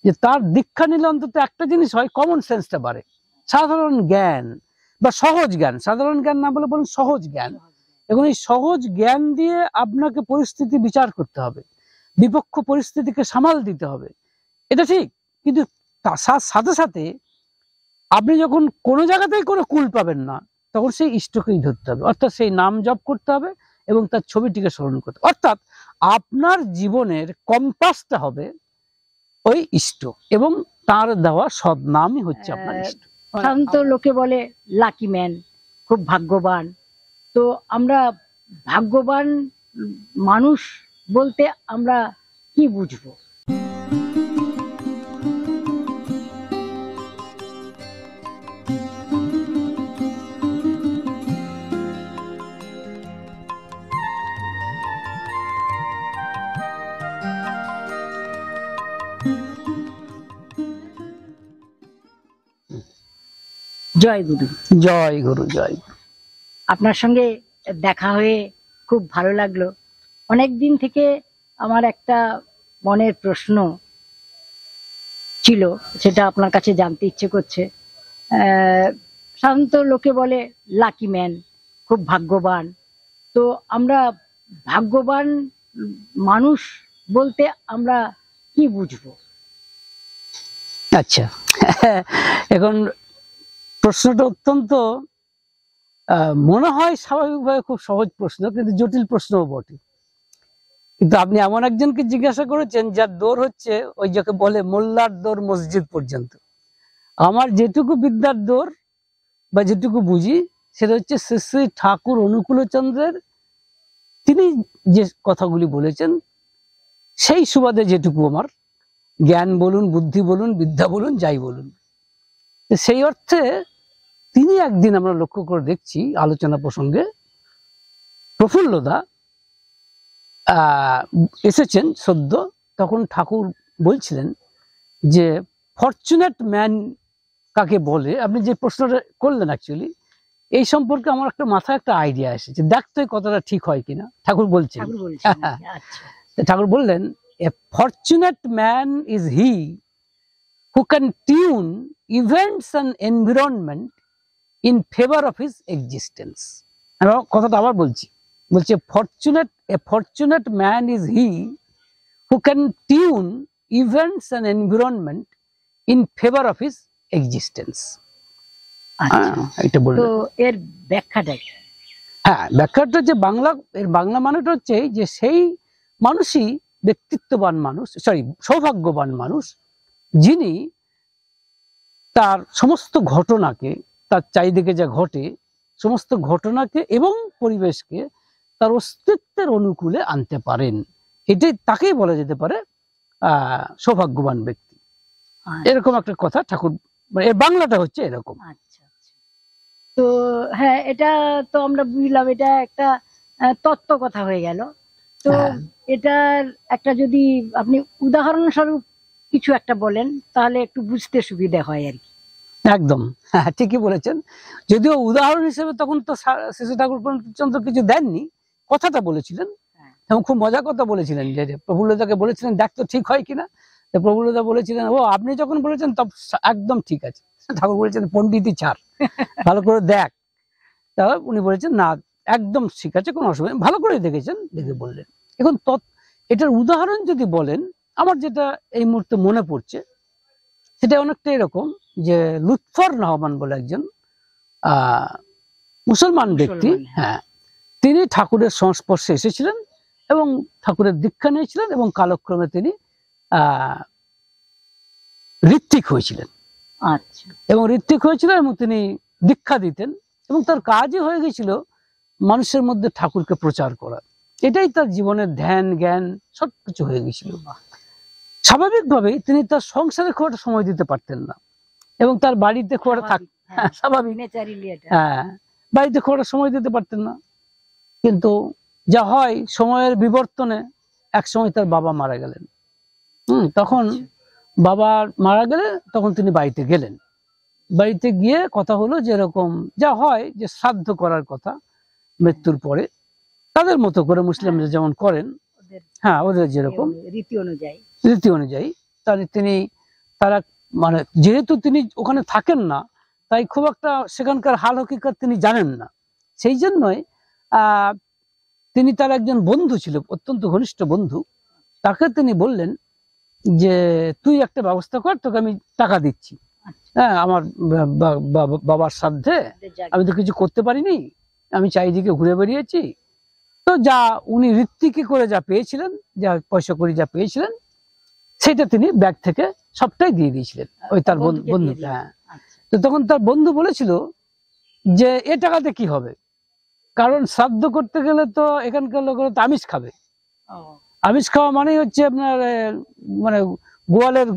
যে তার দীক্ষা নিলে অন্তত একটা জিনিস হয়, কমন সেন্সটা বাড়ে, সাধারণ জ্ঞান বা সহজ জ্ঞান, সাধারণ জ্ঞান না বলে বলুন সহজ জ্ঞান। এবং এই সহজ জ্ঞান দিয়ে আপনাকে পরিস্থিতি বিচার করতে হবে, বিপক্ষ পরিস্থিতিকে সামাল দিতে হবে, এটা ঠিক। কিন্তু তার সাথে সাথে আপনি যখন কোনো জায়গাতেই কোনো কুল পাবেন না, তখন সেই ইষ্টকেই ধরতে হবে, অর্থাৎ সেই নাম জপ করতে হবে এবং তার ছবিটিকে স্মরণ করতে হবে। অর্থাৎ আপনার জীবনের কম্পাসটা হবে ওই ইষ্ট এবং তার দেওয়া সদ্নামই হচ্ছে আপনার ইষ্ট। সাধারণত লোকে বলে লাকি ম্যান, খুব ভাগ্যবান। তো আমরা ভাগ্যবান মানুষ বলতে আমরা কি বুঝবো? জয় গুরু। জয় গুরু, জয় গুরু। আপনার সঙ্গে দেখা হয়ে খুব ভালো লাগলো। অনেক দিন থেকে আমার একটা মনের প্রশ্ন ছিল, সেটা আপনার কাছে জানতে ইচ্ছে করছে। সাধারণত লোকে বলে লাকি ম্যান, খুব ভাগ্যবান। তো আমরা ভাগ্যবান মানুষ বলতে আমরা কি বুঝবো? আচ্ছা, এখন প্রশ্নটা অত্যন্ত মনে হয় স্বাভাবিকভাবে খুব সহজ প্রশ্ন, কিন্তু জটিল প্রশ্নও বটে। কিন্তু আপনি এমন একজনকে জিজ্ঞাসা করেছেন যার দৌড় হচ্ছে ওই যাকে বলে মোল্লার দৌড় মসজিদ পর্যন্ত। আমার যেটুকু বিদ্যার দৌড় বা যেটুকু বুঝি সেটা হচ্ছে শ্রী শ্রী ঠাকুর অনুকূলচন্দ্রের তিনি যে কথাগুলি বলেছেন সেই সুবাদে যেটুকু আমার জ্ঞান বলুন, বুদ্ধি বলুন, বিদ্যা বলুন, যাই বলুন, সেই অর্থে তিনি একদিন আমরা লক্ষ্য করে দেখছি আলোচনা প্রসঙ্গে প্রফুল্লদা এসেছেন সদ্য, তখন ঠাকুর বলছিলেন যে ফরচুনেট ম্যান কাকে বলে। আপনি যে প্রশ্নটা করলেন অ্যাকচুয়ালি এই সম্পর্কে আমার একটা মাথায় একটা আইডিয়া এসেছে, দেখতো এই কথাটা ঠিক হয় কিনা। ঠাকুর বলছেন, ঠাকুর বললেন, a fortunate man is he who can tune events and environment in favour of his existence. আমি কথাটা আবার বলছি, বলছে a fortunate man is he who can tune events and environment in favor of his existence. এটা বললেন। তো এর ব্যাখ্যাটা কি? হ্যাঁ, ব্যাখ্যাটা যে বাংলা, এর বাংলা মানেটা হচ্ছে যে সেই মানুষই ব্যক্তিত্ববান মানুষ, সৌভাগ্যবান মানুষ, যিনি তার সমস্ত ঘটনাকে, তার চারিদিকে যা ঘটে সমস্ত ঘটনাকে এবং পরিবেশকে তার অস্তিত্বের অনুকূলে আনতে পারেন। এটাই তাকেই বলা যেতে পারে সৌভাগ্যবান ব্যক্তি। এরকম একটা কথা ঠাকুর, মানে এর বাংলাটা হচ্ছে এরকম। আচ্ছা, তো হ্যাঁ, এটা তো আমরা বুঝলাম, এটা একটা তত্ত্ব কথা হয়ে গেল। তো এটার একটা যদি আপনি উদাহরণস্বরূপ কিছু একটা বলেন তাহলে একটু বুঝতে সুবিধা হয় আর কি। একদম, হ্যাঁ, ঠিকই বলেছেন। যদিও উদাহরণ হিসেবে তখন তো শিশু ঠাকুর চন্দ্র কিছু দেননি, কথাটা বলেছিলেন এবং খুব মজার কথা বলেছিলেন যে প্রফুল্লদাকে বলেছিলেন দেখ তো ঠিক হয় কিনা। প্রফুল্লদা বলেছিলেন, ও আপনি যখন বলেছেন তখন একদম ঠিক আছে। ঠাকুর বলেছেন পণ্ডিতই ছাড়, ভালো করে দেখ। তা উনি বলেছেন না, একদম ঠিক আছে, কোনো অসুবিধা, ভালো করে দেখেছেন, দেখে বললেন। এখন এটার উদাহরণ যদি বলেন, আমার যেটা এই মুহূর্তে মনে পড়ছে সেটা অনেকটা এরকম যে লুৎফর রহমান বলে একজন মুসলমান ব্যক্তি, হ্যাঁ, তিনি ঠাকুরের সংস্পর্শে এসেছিলেন এবং ঠাকুরের দীক্ষা নিয়েছিলেন এবং কালক্রমে তিনি ঋত্বিক হয়েছিলেন। আচ্ছা, এবং ঋত্বিক হয়েছিলেন এবং তিনি দীক্ষা দিতেন এবং তার কাজই হয়ে গেছিল মানুষের মধ্যে ঠাকুরকে প্রচার করা। এটাই তার জীবনের ধ্যান জ্ঞান সবকিছু হয়ে গেছিল। স্বাভাবিকভাবেই তিনি তার সংসারে খুব একটা সময় দিতে পারতেন না এবং তার বাড়িতে খুব একটা স্বাভাবিক, হ্যাঁ, বাড়িতে খুব একটা সময় দিতে পারতেন না। কিন্তু যা হয় সময়ের বিবর্তনে এক সময় তার বাবা মারা গেলেন। তখন বাবা মারা গেলে তখন তিনি বাড়িতে গেলেন। বাড়িতে গিয়ে কথা হলো যে এরকম যা হয় যে শ্রাদ্ধ করার কথা মৃত্যুর পরে, তাদের মতো করে মুসলিমরা যেমন করেন, হ্যাঁ, ওদের যেরকম রীতি অনুযায়ী তাহলে তিনি তারা মানে যেহেতু তিনি ওখানে থাকেন না, তাই খুব একটা সেখানকার হাল হকিকত তিনি জানেন না। সেই জন্যই তিনি, তার একজন বন্ধু ছিল, অত্যন্ত ঘনিষ্ঠ বন্ধু, তাকে তিনি বললেন যে তুই একটা ব্যবস্থা কর, তোকে আমি টাকা দিচ্ছি। হ্যাঁ, আমার বাবার সাধ্যে আমি তো কিছু করতে পারিনি, আমি চারিদিকে ঘুরে বেরিয়েছি। তো যা উনি ঋত্বিকে করে যা পেয়েছিলেন, যা পয়সা করে যা পেয়েছিলেন, সেটা তিনি ব্যাগ থেকে সবটাই দিয়ে দিয়েছিলেন ওই তার বন্ধুকে। হ্যাঁ, তো তখন তার বন্ধু বলেছিল যে এ টাকাতে কি হবে, কারণ শ্রাদ্ধ করতে গেলে তো এখানকার লোকেরা তো আমিষ খাবে। আমিষ খাওয়া মানে হচ্ছে আপনার মানে গোয়ালের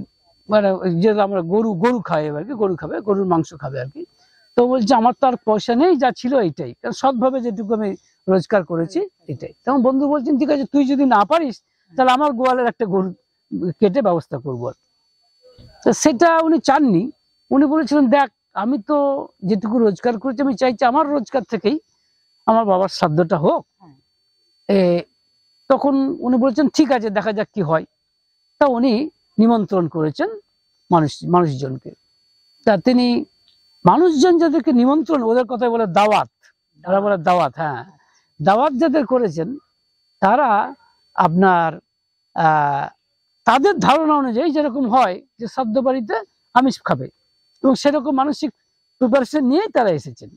মানে যে আমরা গরু খাই আর কি, গরু খাবে, গরুর মাংস খাবে আর কি। তো বলছে আমার তো আর পয়সা নেই, যা ছিল এইটাই, কারণ সৎভাবে যেটুকু আমি রোজগার করেছি এটাই। তখন বন্ধু বলছেন ঠিক আছে, তুই যদি না পারিস তাহলে আমার গোয়ালের একটা গরু কেটে ব্যবস্থা করবো। তো সেটা উনি চাননি, উনি বলেছিলেন দেখ আমি তো যেটুকু রোজগার করেছি, আমি চাইছি আমার রোজগার থেকেই আমার বাবার শ্রাদ্ধটা হোক। তখন উনি বলেছেন ঠিক আছে, দেখা যাক কি হয়। তা উনি নিমন্ত্রণ করেছেন মানুষজনকে। তা তিনি মানুষজন যাদেরকে নিমন্ত্রণ, ওদের কথাই বলে দাওয়াত, ওরা বলে দাওয়াত। হ্যাঁ, দাওয়াত যাদের করেছেন তারা আপনার তাদের ধারণা অনুযায়ী যেরকম হয় যে শ্রাদ্ধ বাড়িতে আমিষ খাবে, এবং সেরকম মানসিক প্রিপারেশন নিয়েই তারা এসেছেন।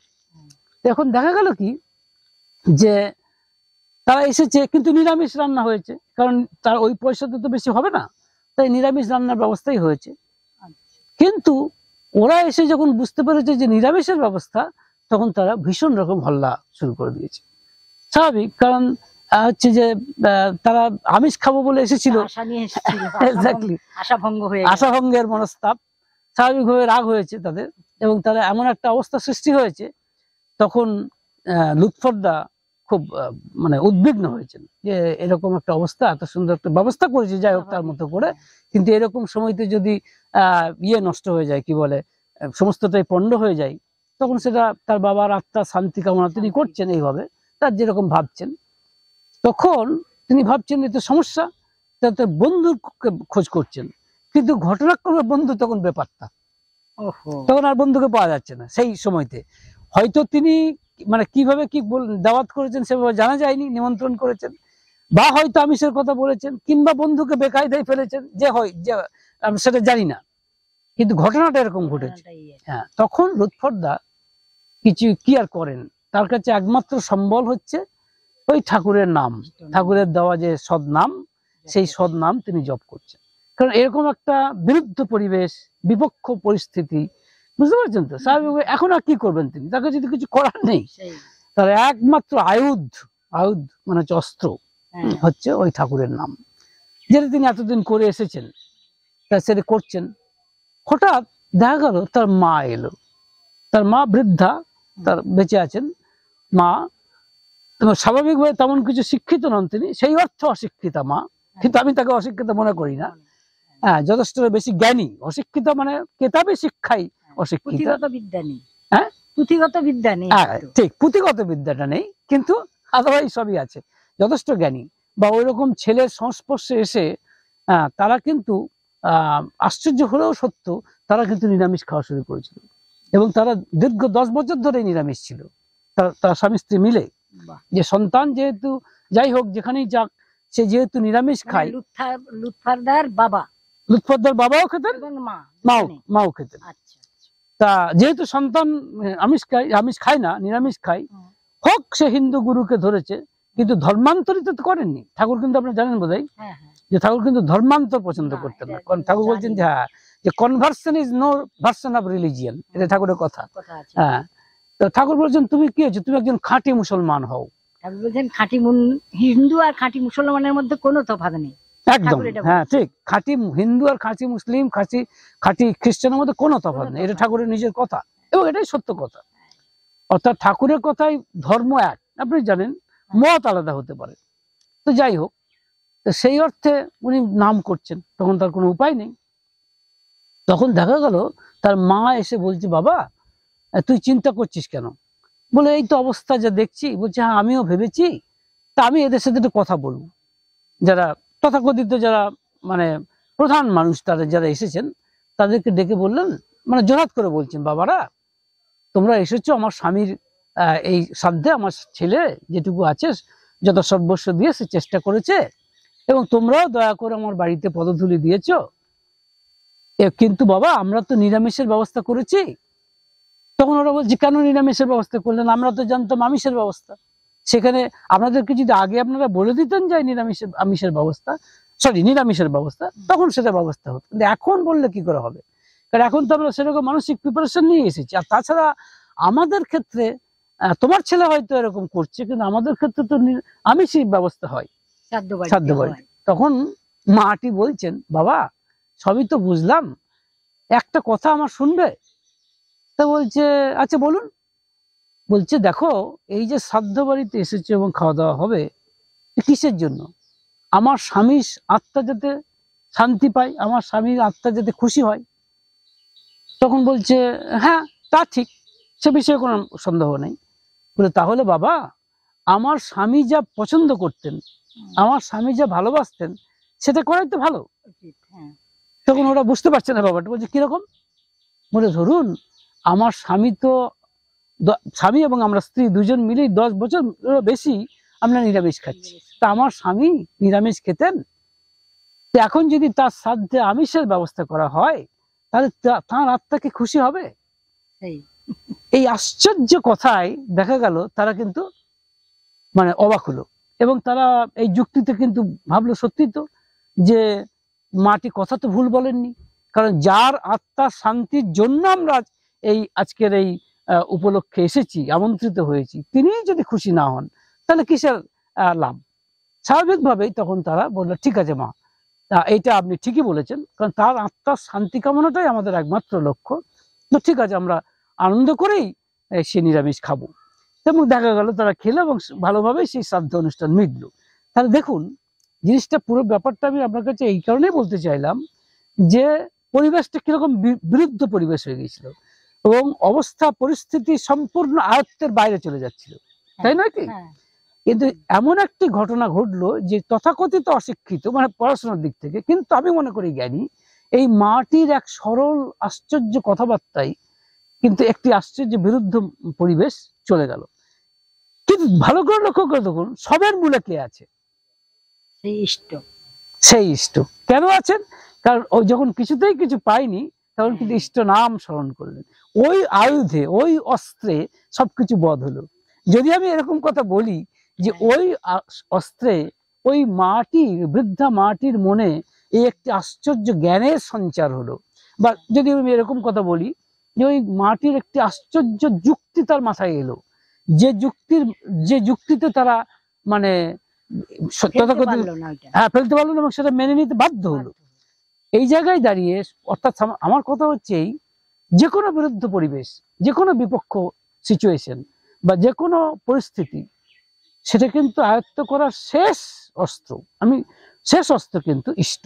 এখন দেখা গেল কি যে তারা এসেছে কিন্তু নিরামিষ রান্না হয়েছে, কারণ তার ওই পয়সাতে তো বেশি হবে না, তাই নিরামিষ রান্নার ব্যবস্থাই হয়েছে। কিন্তু ওরা এসে যখন বুঝতে পেরেছে যে নিরামিষের ব্যবস্থা, তখন তারা ভীষণ রকম হল্লা শুরু করে দিয়েছে। স্বাভাবিক, কারণ হচ্ছে যে তারা আমিষ খাবো বলে এসেছিল, আশাভঙ্গের মনস্তাপ, স্বাভাবিকভাবে রাগ হয়েছে তাদের, এবং তারা এমন একটা অবস্থা সৃষ্টি হয়েছে। তখন লুৎফরদা খুব মানে উদ্বিগ্ন হয়েছেন যে এরকম একটা অবস্থা, এত সুন্দর একটা ব্যবস্থা করেছে যাই হোক তার মতো করে, কিন্তু এরকম সময়তে যদি নষ্ট হয়ে যায়, কি বলে সমস্তটাই পণ্ড হয়ে যায়, তখন সেটা তার বাবার আত্মা শান্তি কামনা তিনি করছেন এইভাবে, তার যেরকম ভাবছেন। তখন তিনি ভাবছেন এতে সমস্যা, তাতে বন্ধুর খোঁজ করছেন, কিন্তু ঘটনাক্রমে বন্ধু তখন বেপাত্তা, তখন আর বন্ধুকে পাওয়া যাচ্ছে না। সেই সময়তে হয়তো তিনি মানে কিভাবে কি দাওয়াত করেছেন সেভাবে জানা যায়নি, নিমন্ত্রণ করেছেন, বা হয়তো আমিষের কথা বলেছেন, কিংবা বন্ধুকে বেকায়দায় ফেলেছেন, যে হয় যে সেটা জানি না, কিন্তু ঘটনাটা এরকম ঘটেছে। হ্যাঁ, তখন লুৎফরদা কিছু কি আর করেন, তার কাছে একমাত্র সম্বল হচ্ছে ওই ঠাকুরের নাম, ঠাকুরের দেওয়া যে সদ নাম, সেই সদ নাম তিনি জপ করছেন। কারণ এরকম একটা বিরুদ্ধ পরিবেশ, বিপক্ষ পরিস্থিতি, বুঝতে পারছেন তো, স্বাভাবিক এখন আর কি করবেন তিনি, তাকে যদি কিছু করার নেই, তার একমাত্র আয়ুধ মানে হচ্ছে অস্ত্র হচ্ছে ওই ঠাকুরের নাম, যেটা তিনি এতদিন করে এসেছেন, তা সেটা করছেন। হঠাৎ দেখা গেল তার মা এলো, তার মা বৃদ্ধা, তার বেঁচে আছেন মা, স্বাভাবিকভাবে তেমন কিছু শিক্ষিত নন তিনি, সেই অর্থে অশিক্ষিতা মা, কিন্তু আমি তাকে অশিক্ষিত মনে করি না। হ্যাঁ, যথেষ্ট বেশি জ্ঞানী, অশিক্ষিত মানে কেতাবে শিক্ষাই অশিক্ষিত, হ্যাঁ পুঁথিগত বিদ্যা নেই, ঠিক পুঁথিগত বিদ্যাটা নেই, কিন্তু আদারওয়াইজ সবই আছে, যথেষ্ট জ্ঞানী। বা ওই রকম ছেলের সংস্পর্শে এসে তারা কিন্তু আশ্চর্য হলেও সত্য, তারা কিন্তু নিরামিষ খাওয়া শুরু করেছিল, এবং তারা দীর্ঘ 10 বছর ধরে নিরামিষ ছিল, তার স্বামী স্ত্রী মিলে। যে সন্তান যেহেতু যাই হোক যেখানেই যাক, সে যেহেতু নিরামিষ খায়, লুৎফরদার বাবাও খেতেন, মাও খেতেন। তা যেহেতু সন্তান আমিষ খায় না, নিরামিষ খায়, হোক সে হিন্দু গুরুকে ধরেছে, কিন্তু ধর্মান্তরিত তো করেননি ঠাকুর। কিন্তু আপনি জানেন বোধহয় যে ঠাকুর কিন্তু ধর্মান্তর পছন্দ করতেন না, কারণ ঠাকুর বলছেন যে হ্যাঁ, যে conversion is no version of religion, এটা ঠাকুরের কথা। হ্যাঁ, তো ঠাকুর বলছেন তুমি কি হয়েছে, তুমি একজন খাঁটি মুসলমান হও। ঠাকুর বলছেন খাঁটি হিন্দু আর খাঁটি মুসলমানের মধ্যে কোনো তফাৎ নেই, একদম। হ্যাঁ ঠিক, খাঁটি হিন্দু আর খাঁটি মুসলিম, খাঁটি খ্রিস্টানের মধ্যে কোনো তফাৎ নেই, এটা ঠাকুরের নিজের কথা, এবং এটাই সত্য কথা। অর্থাৎ ঠাকুরের কথাই ধর্ম এক, আপনি জানেন মত আলাদা হতে পারে। তো যাই হোক, তো সেই অর্থে উনি নাম করছেন, তখন তার কোনো উপায় নেই। তখন দেখা গেল তার মা এসে বলছে বাবা তুই চিন্তা করছিস কেন, বলে এই তো অবস্থা যা দেখছি। বলছে হ্যাঁ আমিও ভেবেছি, তা আমি এদের সাথে একটু কথা বলবো, যারা তথাকথিত যারা মানে প্রধান মানুষ, তারা যারা এসেছেন তাদেরকে ডেকে বললেন, মানে জোরাত করে বলছেন, বাবারা তোমরা এসেছো আমার স্বামীর এই শ্রাদ্ধে, আমার ছেলে যেটুকু আছে যত সর্বস্ব দিয়ে সে চেষ্টা করেছে, এবং তোমরাও দয়া করে আমার বাড়িতে পদধূলি দিয়েছো, কিন্তু বাবা আমরা তো নিরামিষের ব্যবস্থা করেছি। তখন ওরা বলছে, কেন নিরামিষের ব্যবস্থা করলেন? আমরা তো জানতাম আমিষের ব্যবস্থা। সেখানে আপনাদেরকে যদি আগে আপনারা বলে দিতেন যে আমিষের ব্যবস্থা, নিরামিষের ব্যবস্থা, তখন সেটা ব্যবস্থা হতো। কিন্তু এখন বললে কি করে হবে? কারণ এখন তো আমরা সেরকম মানসিক প্রিপারেশন নিয়ে এসেছি। আর তাছাড়া আমাদের ক্ষেত্রে তোমার ছেলে হয়তো এরকম করছে, কিন্তু আমাদের ক্ষেত্রে তো আমিষই ব্যবস্থা হয় শ্রাদ্ধ বাড়ি। তখন মাটি বলছেন, বাবা সবই তো বুঝলাম, একটা কথা আমার শুনবে? তা বলছে, আচ্ছা বলুন। বলছে, দেখো এই যে শ্রাদ্ধ বাড়িতে এসেছে এবং খাওয়া দাওয়া হবে, কিসের জন্য? আমার স্বামীর আত্মা যাতে শান্তি পায়, আমার স্বামীর আত্মা যাতে খুশি হয়। তখন বলছে, হ্যাঁ তা ঠিক, সে বিষয়ে কোনো সন্দেহ নেই। বলে, তাহলে বাবা আমার স্বামী যা পছন্দ করতেন, আমার স্বামী যা ভালোবাসতেন, সেটা করাই তো ভালো। তখন ওরা বুঝতে পারছে না ব্যাপারটা। বলছে, কিরকম? বলে, ধরুন আমার স্বামী তো স্বামী এবং আমরা স্ত্রী দুজন মিলেই 10 বছর বেশি আমরা নিরামিষ খাচ্ছি। তা আমার স্বামী নিরামিষ খেতেন, এখন যদি তার শ্রাদ্ধে আমিষের ব্যবস্থা করা হয়, তাহলে তার আত্মাকে খুশি হবে। এই আশ্চর্য কথায় দেখা গেল তারা কিন্তু মানে অবাক হলো, এবং তারা এই যুক্তিতে কিন্তু ভাবলো, সত্যি তো, যে মাটি কথা তো ভুল বলেননি। কারণ যার আত্মার শান্তির জন্য আমরা আজকের এই উপলক্ষে এসেছি, আমন্ত্রিত হয়েছি, তিনি যদি খুশি না হন, তাহলে কিসের লাভ? স্বাভাবিকভাবেই তখন তারা বললো, ঠিক আছে মা, এইটা আপনি ঠিকই বলেছেন, কারণ তার আত্মার শান্তি কামনাটাই আমাদের একমাত্র লক্ষ্য। তো ঠিক আছে, আমরা আনন্দ করেই সে নিরামিষ খাবো। এবং দেখা গেল তারা খেলো এবং ভালোভাবেই সেই শ্রাদ্ধ অনুষ্ঠান মিটলো। তাহলে দেখুন জিনিসটা, পুরো ব্যাপারটা আমি আপনার কাছে এই কারণেই বলতে চাইলাম যে পরিবেশটা কিরকম বিরুদ্ধ পরিবেশ হয়ে গেছিল, এবং অবস্থা পরিস্থিতি সম্পূর্ণ আয়ত্তের বাইরে চলে যাচ্ছিল, তাই নয় কি? কিন্তু এমন একটি ঘটনা ঘটলো যে তথাকথিত অশিক্ষিত, মানে পড়াশোনার দিক থেকে, কিন্তু আমি মনে করি জ্ঞানী, এই মাটির এক সরল আশ্চর্য কথাবার্তায় কিন্তু একটি আশ্চর্য বিরুদ্ধ পরিবেশ চলে গেল। কিন্তু ভালো করে লক্ষ্য করে দেখুন, সবের মূলে কে আছে? সেই ইষ্ট। কেন আছেন? কারণ ওই যখন কিছুতেই কিছু পাইনি, তখন কিন্তু ইষ্ট নাম স্মরণ করলেন। ওই আয়ুধে, ওই অস্ত্রে সবকিছু বধ হলো। যদি আমি এরকম কথা বলি যে ওই অস্ত্রে, ওই মাটির, বৃদ্ধা মাটির মনে এই একটি আশ্চর্য জ্ঞানের সঞ্চার হলো, বা যদি আমি এরকম কথা বলি যে ওই মাটির একটি আশ্চর্য যুক্তি তার মাথায় এলো, যে যুক্তিতে তারা মানে ফেলতে পারলো না, এবং সেটা মেনে নিতে বাধ্য হলো। এই জায়গায় দাঁড়িয়ে, অর্থাৎ আমার কথা হচ্ছে এই, যে কোনো বিরুদ্ধ পরিবেশ, যে কোনো বিপক্ষ সিচুয়েশন বা যে কোনো পরিস্থিতি, সেটা কিন্তু আয়ত্ত করার শেষ অস্ত্র কিন্তু ইষ্ট।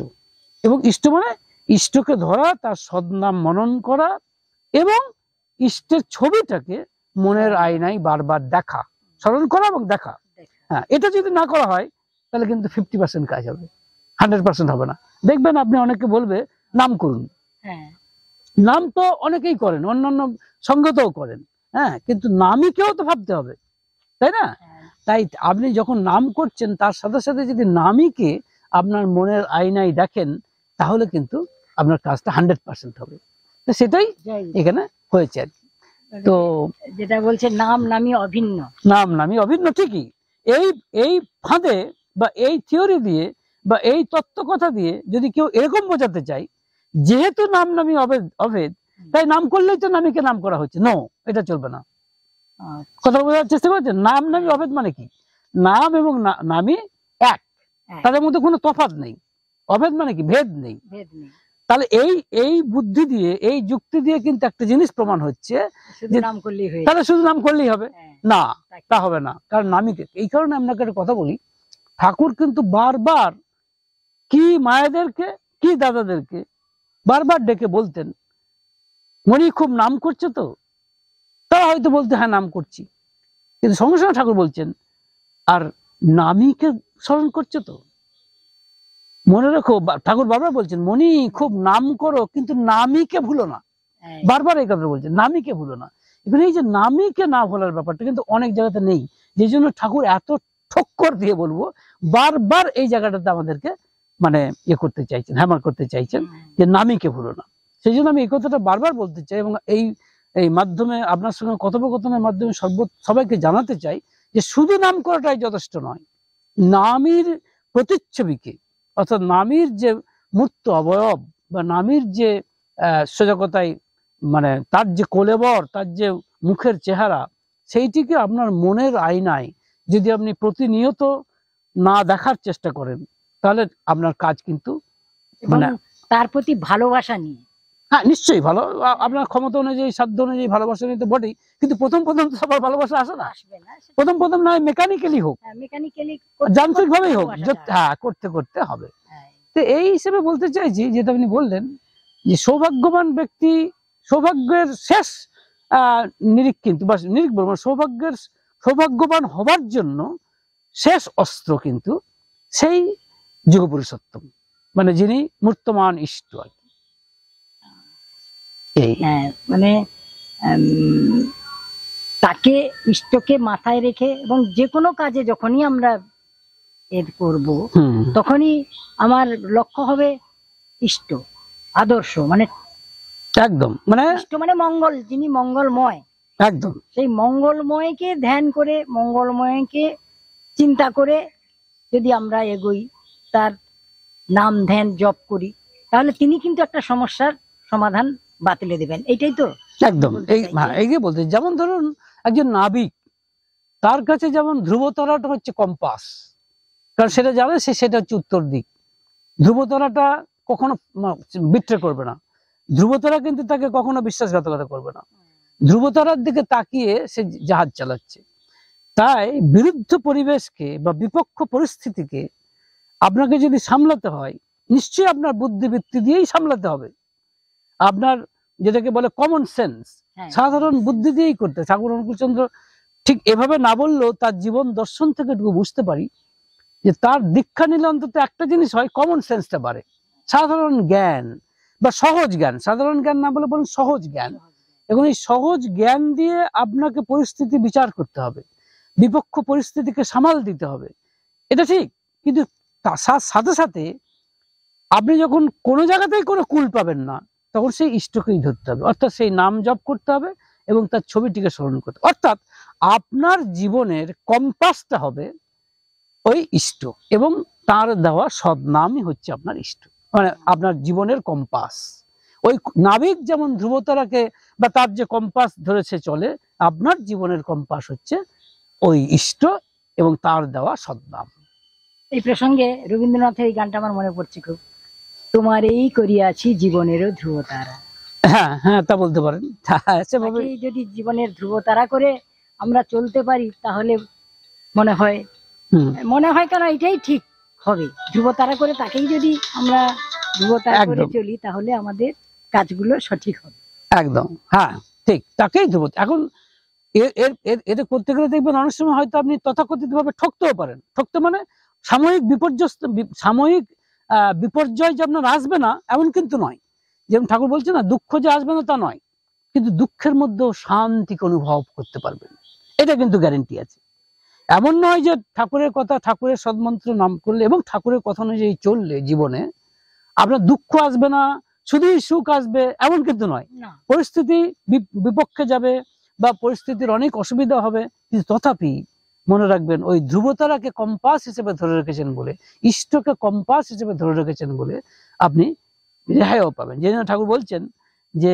এবং ইষ্ট মানে ইষ্টকে ধরা, তার সদ্নাম মনন করা, এবং ইষ্টের ছবিটাকে মনের আয়নায় বারবার দেখা, স্মরণ করা এবং দেখা। হ্যাঁ, এটা যদি না করা হয় তাহলে কিন্তু 50% কাজ হবে, 100% হবে না। দেখবেন আপনি অনেকে বলবে নাম করুন, নাম তো অনেকেই করেন, অন্যান্য সঙ্গতেও করেন, হ্যাঁ, কিন্তু নামীকেও তো ভাবতে হবে, তাই না? তাই আপনি যখন নাম করছেন, তার সাথে সাথে যদি নামীকে আপনার মনের আয়নায় দেখেন, তাহলে কিন্তু আপনার কাজটা 100% হবে। তো সেটাই এখানে হয়েছে আর কি। তো যেটা বলছে নাম নামী অভিন্ন, ঠিকই। এই ফাঁদে বা এই থিওরি দিয়ে বা এই তত্ত্ব কথা দিয়ে যদি কেউ এরকম বোঝাতে চায়, যেহেতু নাম নামী অভেদ, তাই নাম করলেই তো নামীকে নাম করা হচ্ছে, নো, এটা চলবে না। কথা বোঝার চেষ্টা করছেন? নাম নামী অভেদ মানে কি? নাম এবং নামী এক, তাদের মধ্যে কোনো তফাৎ নেই। অভেদ মানে কি? ভেদ নেই। তাহলে এই বুদ্ধি দিয়ে, এই যুক্তি দিয়ে কিন্তু একটা জিনিস প্রমাণ হচ্ছে যে তাহলে শুধু নাম করলেই হবে না, তা হবে না। কারণ নামীকে, এই কারণে আপনাকে একটা কথা বলি, ঠাকুর কিন্তু বারবার কি মায়েদেরকে, কি দাদাদেরকে বারবার ডেকে বলতেন, মনি খুব নাম করছে তো? তারা হয়তো বলতে, হ্যাঁ নাম করছি, কিন্তু সঙ্গে সঙ্গে ঠাকুর বলছেন, আর নামীকে স্মরণ করছে তো? মনে রেখো, ঠাকুর বারবার বলছেন, মনি খুব নাম করো কিন্তু নামীকে ভুলো না। হ্যাঁ, বারবার এই কথা বলছেন, নামীকে ভুলো না। এখানে এই যে নামীকে না ভোলার ব্যাপারটা কিন্তু অনেক জায়গাতে নেই, যে জন্য ঠাকুর এত ঠক্কর দিয়ে বলবো বারবার এই জায়গাটাতে আমাদেরকে মানে ইয়ে করতে চাইছেন, হ্যামার করতে চাইছেন যে নামীকে ভুলো না। সেই জন্য আমি এই কথাটা বারবার বলতে চাই, এবং এই মাধ্যমে আপনার সঙ্গে কথোপকথনের মাধ্যমে সবাইকে জানাতে চাই যে শুধু নাম করাটাই যথেষ্ট নয়। নামীর প্রতিচ্ছবিকে, অর্থাৎ নামীর যে মূর্ত অবয়ব বা নামীর যে সজাগতায় মানে তার যে কোলেবর, তার যে মুখের চেহারা, সেইটিকে আপনার মনের আয়নায় যদি আপনি প্রতিনিয়ত না দেখার চেষ্টা করেন, তাহলে আপনার কাজ কিন্তু এবং মানে তার প্রতি ভালোবাসা নিয়ে। হ্যাঁ নিশ্চয়ই ভালো, আপনার ক্ষমতা অনুযায়ী, সাধ্য অনুযায়ী ভালোবাসা নিতে বটেই, কিন্তু প্রথম তো সবার ভালোবাসা আসে না। আসবে না, প্রথম নয়, মেকানিক্যালি হোক, মেকানিক্যালি যান্ত্রিক ভাবেই হোক, হ্যাঁ করতে করতে হবে। তো এই হিসেবে বলতে চাইছি, যেটা আপনি বললেন যে সৌভাগ্যবান ব্যক্তি, সৌভাগ্যের শেষ নিরিখ কিন্তু, বা নিরিখ বলবো সৌভাগ্যবান হবার জন্য শেষ অস্ত্র কিন্তু সেই যুগপুরুষোত্তম, মানে যিনি মূর্তমান ইষ্ট আর কি। হ্যাঁ, মানে তাকে, ইষ্টকে মাথায় রেখে, এবং যে কোনো কাজে যখনই আমরা এর করব, তখনই আমার লক্ষ্য হবে ইষ্ট, আদর্শ, মানে একদম, মানে ইষ্ট মানে মঙ্গল, যিনি মঙ্গলময়, একদম সেই মঙ্গলময়কে ধ্যান করে, মঙ্গলময়কে চিন্তা করে যদি আমরা এগোই, তার নাম ধ্যান জপ করি, তাহলে তিনি কিন্তু একটা সমস্যার সমাধান বাতিলে দেবেন। এইটাই তো একদম এই যে বলতে, যেমন ধরুন একজন নাবিক, তার কাছে যেমন ধ্রুবতারাটা হচ্ছে কম্পাস, কারণ সেটা জানে সেটা হচ্ছে উত্তর দিক। ধ্রুবতারাটা কখনো বিট্রে করবে না, ধ্রুবতারা কিন্তু তাকে কখনো বিশ্বাসঘাতকতা করবে না, ধ্রুবতারার দিকে তাকিয়ে সে জাহাজ চালাচ্ছে। তাই বিরুদ্ধ পরিবেশকে বা বিপক্ষ পরিস্থিতিকে আপনাকে যদি সামলাতে হয়, নিশ্চয়ই আপনার বুদ্ধিবৃত্তি দিয়েই সামলাতে হবে। আপনার যেটাকে বলে কমন সেন্স, সাধারণ বুদ্ধি দিয়েই করতে। ঠাকুর অনুকূলচন্দ্র ঠিক এভাবে না বললেও তার জীবন দর্শন থেকে একটু বুঝতে পারি যে তার দীক্ষা নিলে অন্তত একটা জিনিস হয়, কমন সেন্সটা বাড়ে, সাধারণ জ্ঞান বা সহজ জ্ঞান, সাধারণ জ্ঞান না বলে বলুন সহজ জ্ঞান। এবং এই সহজ জ্ঞান দিয়ে আপনাকে পরিস্থিতি বিচার করতে হবে, বিপক্ষ পরিস্থিতিকে সামাল দিতে হবে, এটা ঠিক। কিন্তু তার সাথে সাথে আপনি যখন কোনো জায়গাতেই কোনো কুল পাবেন না, তখন সেই ইষ্টকেই ধরতে হবে, অর্থাৎ সেই নাম জপ করতে হবে এবং তার ছবিটিকে স্মরণ করতে হবে। অর্থাৎ আপনার জীবনের কম্পাসটা হবে ওই ইষ্ট, এবং তার দেওয়া সদনামই হচ্ছে আপনার ইষ্ট, মানে আপনার জীবনের কম্পাস। ওই নাবিক যেমন ধ্রুবতারাকে বা তার যে কম্পাস ধরেছে চলে, আপনার জীবনের কম্পাস হচ্ছে ওই ইষ্ট এবং তার দেওয়া সদনাম। এই প্রসঙ্গে রবীন্দ্রনাথের এই গানটা আমার মনে পড়ছে খুব, তোমার এই করিয়াছি জীবনেরও ধ্রুবতারা। হ্যাঁ হ্যাঁ, তা বলতে পারেন। সেভাবে যদি জীবনের ধ্রুবতারা করে আমরা চলতে পারি, তাহলে মনে হয় কেন এটাই ঠিক হবে। ধ্রুবতারা করে তাকেই যদি আমরা ধ্রুবতারা করে চলি, তাহলে আমাদের কাজগুলো সঠিক হবে। একদম, হ্যাঁ ঠিক, তাকেই ধ্রুব। এখন এটা করতে গেলে দেখবেন অনেক সময় হয়তো আপনি তথাকথিত ভাবে ঠকতেও পারেন। ঠকতে মানে সাময়িক বিপর্যয় যে আপনার আসবে না এমন কিন্তু নয়। যেমন ঠাকুর বলছে না, দুঃখ যে আসবে না তা নয়, কিন্তু দুঃখের মধ্যেও শান্তিকে অনুভব করতে পারবেন, এটা কিন্তু গ্যারেন্টি আছে। এমন নয় যে ঠাকুরের কথা, ঠাকুরের সদমন্ত্র নাম করলে এবং ঠাকুরের কথা অনুযায়ী চললে জীবনে আপনার দুঃখ আসবে না, শুধুই সুখ আসবে, এমন কিন্তু নয়। পরিস্থিতি বিপক্ষে যাবে বা পরিস্থিতির অনেক অসুবিধা হবে, কিন্তু তথাপি মনে রাখবেন ওই ধ্রুবতারাকে কম্পাস হিসেবে ধরে রেখেছেন বলে, ইষ্টকে কম্পাস হিসেবে ধরে রেখেছেন বলে আপনি রেহাইও পাবেন। যে জন্য ঠাকুর বলছেন যে,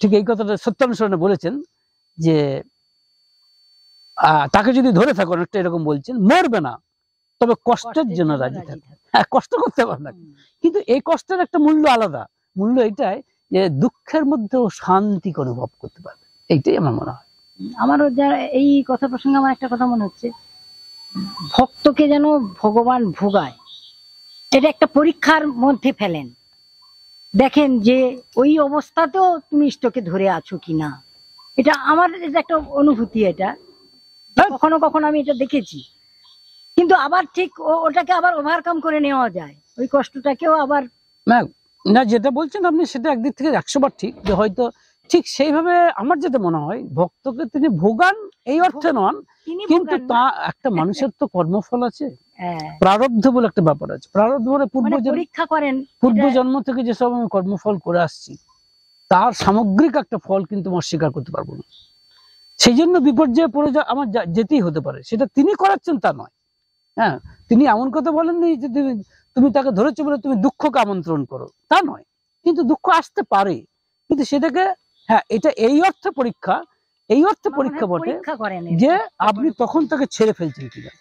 ঠিক এই কথাটা সত্যানুসরণে বলেছেন যে তাকে যদি ধরে থাকো, অনেকটা এরকম বলছেন, মরবে না তবে কষ্টের জন্য রাজি থাকো। হ্যাঁ, কষ্ট করতে পারে না, কিন্তু এই কষ্টের একটা মূল্য আলাদা। মূল্য এটাই যে দুঃখের মধ্যেও শান্তিকে অনুভব করতে পারবে, এইটাই আমার মনে হয়। আমারও এই কথা প্রসঙ্গে আমার একটা কথা মনে হচ্ছে, ভক্তকে যেন ভগবান ভোগায়, এটা একটা পরীক্ষার মধ্যে ফেলেন। দেখেন যে ওই অবস্থাতেও তুমি ইষ্টকে ধরে আছো কিনা। এটা আমার একটা অনুভূতি, এটা কখনো কখনো আমি এটা দেখেছি কিন্তু আবার ঠিক ওটাকে আবার ওভারকাম করে নেওয়া যায়, ওই কষ্টটাকেও আবার। না না, যেটা বলছেন আপনি সেটা একদিক থেকে 100 বার ঠিক, যে হয়তো ঠিক সেইভাবে আমার যেটা মনে হয় ভক্তকে তিনি ভোগান এই অর্থে নন, তিনি কিন্তু ভোগান না। তা একটা মানুষের তো কর্মফল আছে, হ্যাঁ, প্রারব্ধ বলে একটা ব্যাপার আছে। প্রারব্ধ মানে মানে পরীক্ষা করেন পূর্ব এটা- জন্ম থেকে যেসব আমি কর্মফল করে আসছি তার সামগ্রিক একটা ফল কিন্তু আমি অস্বীকার করতে পারবো না। সেই জন্য বিপর্যয়ে পড়ে আমার যেতেই হতে পারে, সেটা তিনি করাচ্ছেন তা নয়। হ্যাঁ, তিনি এমন কথা বলেননি যে তুমি তাকে ধরেছো বলে তুমি দুঃখকে আমন্ত্রণ করো, তা নয়। কিন্তু দুঃখ আসতে পারে, কিন্তু সেটাকে, হ্যাঁ এটা এই অর্থে পরীক্ষা, এই অর্থে আমার মনে পরীক্ষা হয় বটে পরীক্ষা করেন যে এটা। আপনি তখন তাকে ছেড়ে ফেলছেন কিনা,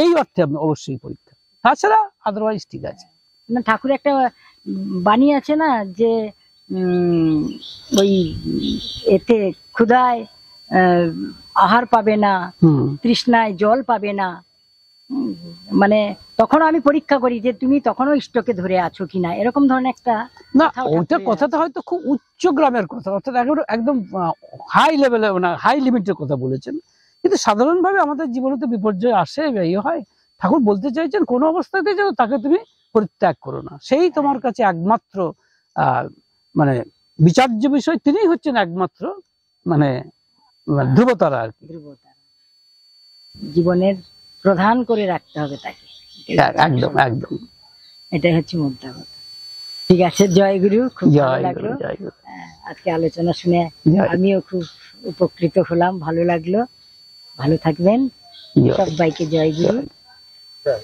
এই অর্থে আপনি অবশ্যই পরীক্ষা, তাছাড়া আদারওয়াইজ ঠিক আছে। না, ঠাকুর একটা বাণী আছে না যে ওই এতে ক্ষুধায় আহার পাবে না, হুম। তৃষ্ণায় জল পাবে না। মানে তখন আমি পরীক্ষা করি যে তুমি তখনও ইষ্টকে ধরে আছো কিনা, এরকম ধরনের একটা না কথাও ওইটা ঠাকুরের কথাটা আছে। হয়তো খুব উচ্চ গ্রামের কথা, অর্থাৎ একদম হাই লেভেলে, মানে হাই লিমিটের কথা বলেছেন। কিন্তু সাধারণভাবে আমাদের জীবনে তো বিপর্যয় আসে বা ইয়ে হয়। ঠাকুর বলতে চাইছেন কোনো অবস্থাতে যেন তাকে তুমি পরিত্যাগ করো না, সেই তোমার কাছে একমাত্র মানে বিচার্য বিষয়, তিনিই হচ্ছেন একমাত্র মানে ধ্রুবতারা আর কি। ধ্রুবতারা জীবনের প্রধান করে রাখতে হবে তাকে, একদম একদম। এটাই হচ্ছে মোদ্দা কথা। ঠিক আছে, জয় গুরু, খুব ভালো জয় লাগলো গুরু, জয় গুরু। আজকে আলোচনা শুনে। জয় আমিও খুব উপকৃত হলাম, ভালো লাগলো। ভালো থাকবেন জয়। সবাইকে, জয় গুরু। জয়।